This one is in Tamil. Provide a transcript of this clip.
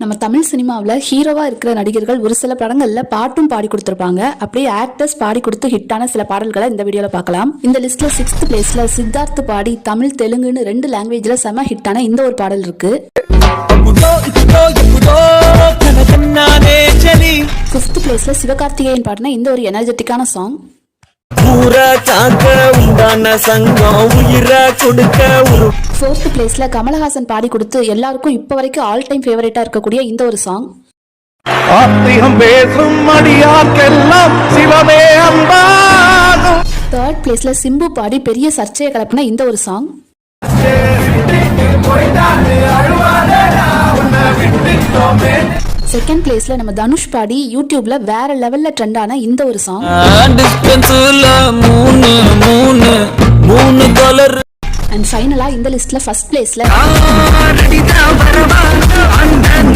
நம்ம தமிழ் சினிமாவில் ஹீரோவா இருக்கிற நடிகர்கள் ஒரு சில படங்கள்ல பாட்டும் பாடி கொடுத்திருப்பாங்க. அப்படியே ஆக்டர்ஸ் பாடி கொடுத்து ஹிட்டான சில பாடல்களை இந்த வீடியோல பார்க்கலாம். இந்த லிஸ்ட்ல 6th பிளேஸ்ல சித்தார்த் பாடி தமிழ் தெலுங்குன்னு 2 லாங்குவேஜ்ல செம ஹிட்டான இந்த ஒரு பாடல் இருக்கு. 5th பிளேஸ்ல சிவகார்த்திகேயன் பாடின இந்த ஒரு எனர்ஜெட்டிக்கான சாங். 4th பிளேஸ்ல கமலஹாசன் பாடி கொடுத்து எல்லாருக்கும் இப்ப வரைக்கும் ஆல் டைம் ஃபேவரட்டா இருக்கக்கூடிய இந்த ஒரு சாங். 3rd பிளேஸ்ல சிம்பு பாடி பெரிய சர்ச்சையை கிளப்பின இந்த ஒரு சாங். 2nd பிளேஸ்ல நம்ம தனுஷ் பாடி யூடியூப்ல வேற லெவல்ல ட்ரெண்ட் ஆன இந்த ஒரு சாங். அண்ட் ஃபைனலா இந்த லிஸ்ட்ல 1st பிளேஸ்ல